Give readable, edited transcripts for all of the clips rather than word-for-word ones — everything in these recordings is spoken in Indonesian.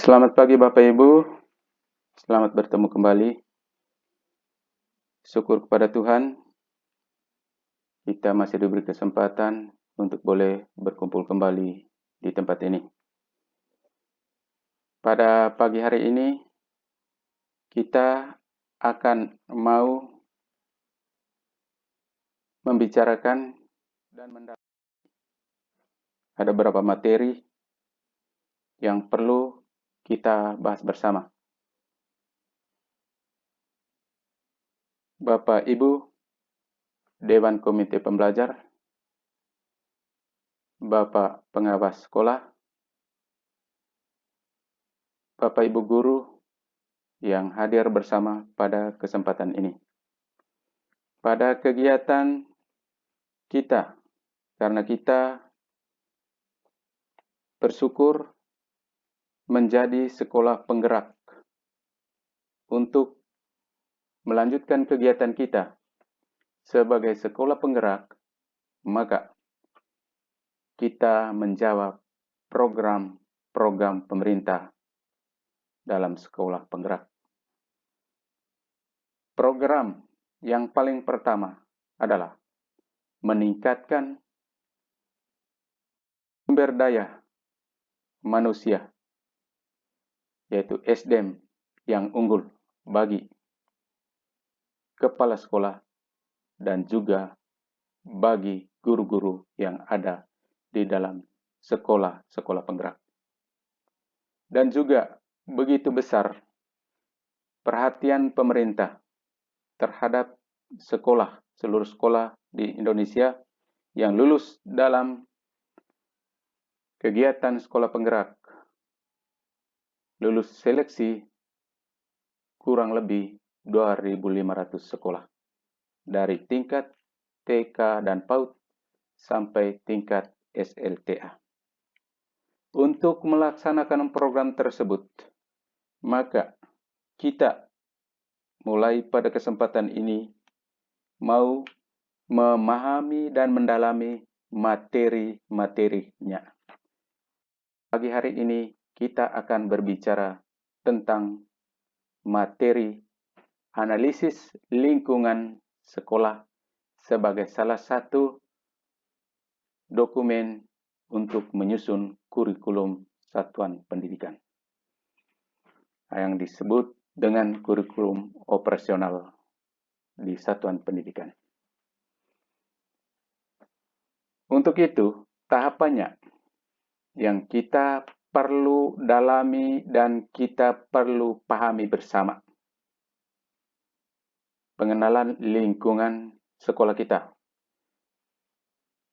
Selamat pagi Bapak Ibu, selamat bertemu kembali. Syukur kepada Tuhan, kita masih diberi kesempatan untuk boleh berkumpul kembali di tempat ini. Pada pagi hari ini, kita akan mau membicarakan dan mendalami ada beberapa materi yang perlu kita bahas bersama. Bapak Ibu, Dewan Komite Pembelajar, Bapak Pengawas Sekolah, Bapak Ibu Guru yang hadir bersama pada kesempatan ini. Pada kegiatan kita, karena kita bersyukur menjadi sekolah penggerak untuk melanjutkan kegiatan kita sebagai sekolah penggerak, maka kita menjawab program-program pemerintah dalam sekolah penggerak. Program yang paling pertama adalah meningkatkan sumber daya manusia, yaitu SDM yang unggul bagi kepala sekolah dan juga bagi guru-guru yang ada di dalam sekolah-sekolah penggerak. Dan juga begitu besar perhatian pemerintah terhadap seluruh sekolah di Indonesia yang lulus dalam kegiatan sekolah penggerak, lulus seleksi kurang lebih 2.500 sekolah dari tingkat TK dan PAUD sampai tingkat SLTA. Untuk melaksanakan program tersebut, maka kita mulai pada kesempatan ini mau memahami dan mendalami materi-materinya. Pagi hari ini kita akan berbicara tentang materi analisis lingkungan sekolah sebagai salah satu dokumen untuk menyusun kurikulum satuan pendidikan yang disebut dengan kurikulum operasional di satuan pendidikan. Untuk itu, tahapannya yang kita perlu dalami dan kita perlu pahami bersama. Pengenalan lingkungan sekolah kita.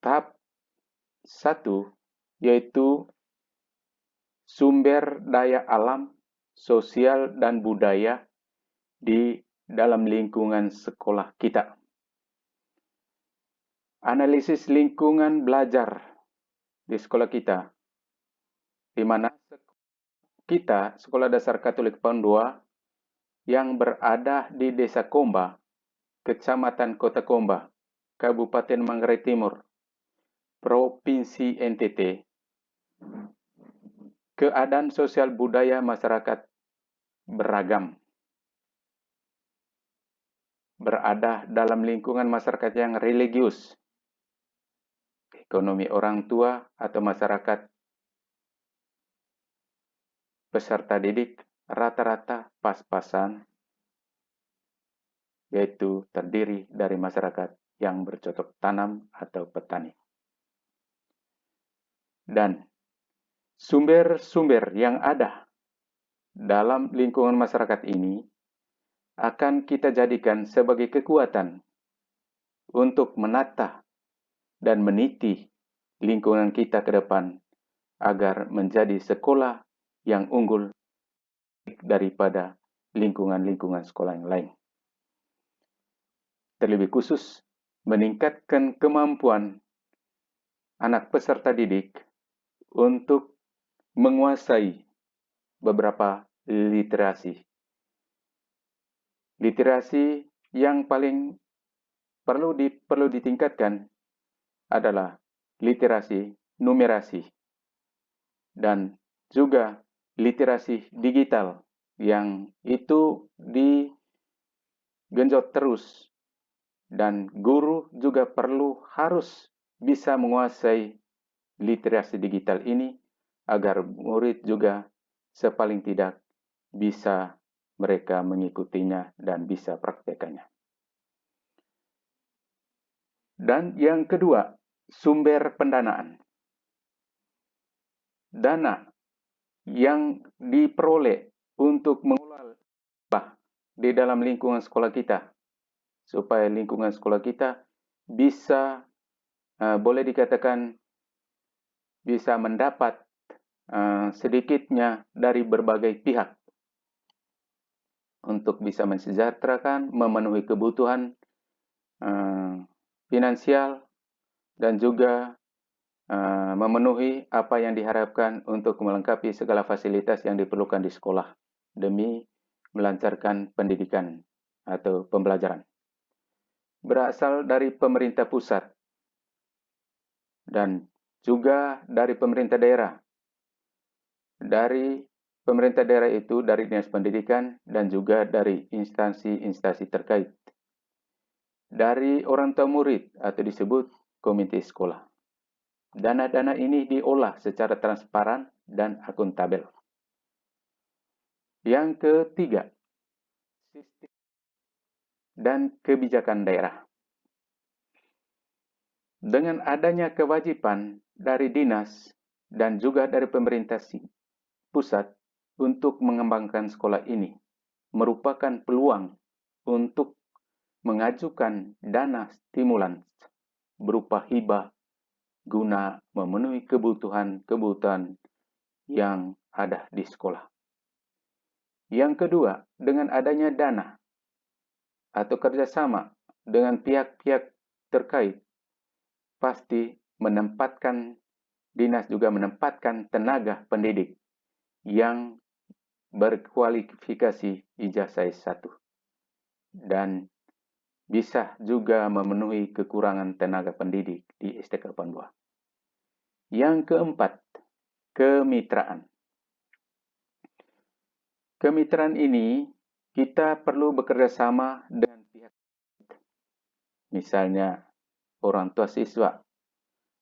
Tahap 1 yaitu sumber daya alam, sosial, dan budaya di dalam lingkungan sekolah kita. Analisis lingkungan belajar di sekolah kita, di mana kita, Sekolah Dasar Katolik Pondua, yang berada di Desa Komba, Kecamatan Kota Komba, Kabupaten Manggarai Timur, Provinsi NTT, keadaan sosial budaya masyarakat beragam. Berada dalam lingkungan masyarakat yang religius, ekonomi orang tua atau masyarakat peserta didik rata-rata pas-pasan, yaitu terdiri dari masyarakat yang bercocok tanam atau petani. Dan sumber-sumber yang ada dalam lingkungan masyarakat ini akan kita jadikan sebagai kekuatan untuk menata dan meniti lingkungan kita ke depan agar menjadi sekolah yang unggul daripada lingkungan-lingkungan sekolah yang lain. Terlebih khusus, meningkatkan kemampuan anak peserta didik untuk menguasai beberapa literasi. Literasi yang paling perlu ditingkatkan adalah literasi numerasi dan juga literasi digital yang itu digenjot terus, dan guru juga harus bisa menguasai literasi digital ini agar murid juga sepaling tidak bisa mereka mengikutinya dan bisa praktekannya. Dan yang kedua, sumber pendanaan. Dana yang diperoleh untuk mengelola di dalam lingkungan sekolah kita, supaya lingkungan sekolah kita bisa, boleh dikatakan, bisa mendapat sedikitnya dari berbagai pihak untuk bisa mensejahterakan, memenuhi kebutuhan finansial, dan juga memenuhi apa yang diharapkan untuk melengkapi segala fasilitas yang diperlukan di sekolah demi melancarkan pendidikan atau pembelajaran. Berasal dari pemerintah pusat dan juga dari pemerintah daerah. Dari pemerintah daerah itu dari Dinas Pendidikan dan juga dari instansi-instansi terkait. Dari orang tua murid atau disebut komite sekolah. Dana-dana ini diolah secara transparan dan akuntabel. Yang ketiga, sistem dan kebijakan daerah. Dengan adanya kewajiban dari dinas dan juga dari pemerintah pusat untuk mengembangkan sekolah ini, merupakan peluang untuk mengajukan dana stimulan berupa hibah guna memenuhi kebutuhan yang ada di sekolah. Yang kedua, dengan adanya dana atau kerjasama dengan pihak-pihak terkait, pasti dinas juga menempatkan tenaga pendidik yang berkualifikasi ijazah S1 dan bisa juga memenuhi kekurangan tenaga pendidik di SDK Pandua. Yang keempat, kemitraan. Kemitraan ini kita perlu bekerja sama dengan pihak, misalnya orang tua siswa,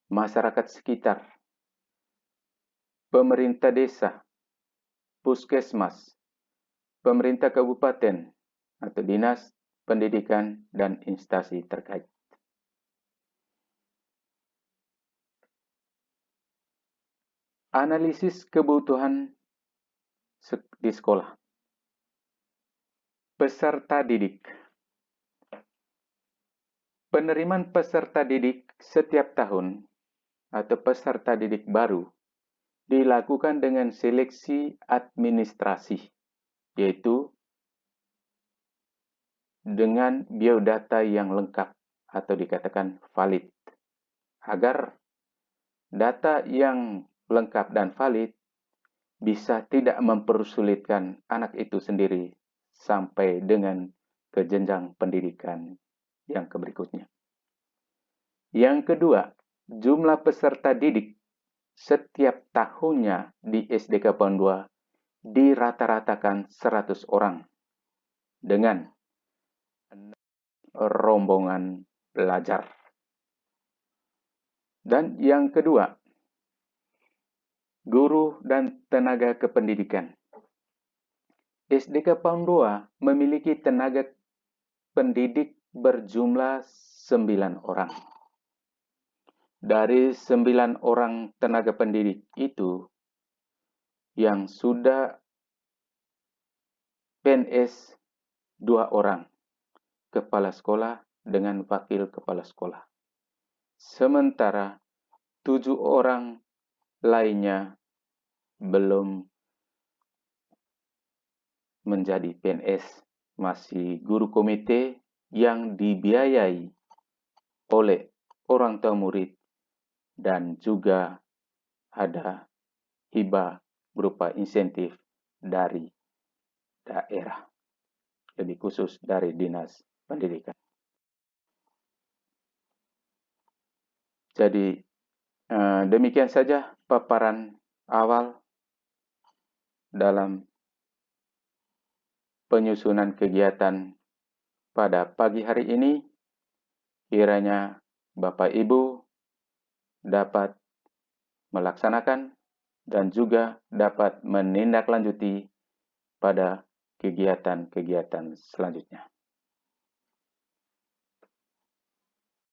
masyarakat sekitar, pemerintah desa, puskesmas, pemerintah kabupaten, atau dinas pendidikan dan instansi terkait. Analisis kebutuhan di sekolah. Peserta didik. Penerimaan peserta didik setiap tahun atau peserta didik baru dilakukan dengan seleksi administrasi, yaitu dengan biodata yang lengkap atau dikatakan valid. Agar data yang lengkap dan valid bisa tidak mempersulitkan anak itu sendiri sampai dengan ke jenjang pendidikan yang berikutnya. Yang kedua, jumlah peserta didik setiap tahunnya di SDK Pandua dirata-ratakan 100 orang dengan rombongan belajar. Dan yang kedua, guru dan tenaga kependidikan. SDK Pandua memiliki tenaga pendidik berjumlah 9 orang. Dari 9 orang tenaga pendidik itu, yang sudah PNS 2 orang, kepala sekolah dengan wakil kepala sekolah. Sementara 7 orang lainnya belum menjadi PNS, masih guru komite yang dibiayai oleh orang tua murid dan juga ada hibah berupa insentif dari daerah, lebih khusus dari Dinas Pendidikan. Jadi demikian saja paparan awal dalam penyusunan kegiatan pada pagi hari ini. Kiranya Bapak Ibu dapat melaksanakan dan juga dapat menindaklanjuti pada kegiatan-kegiatan selanjutnya.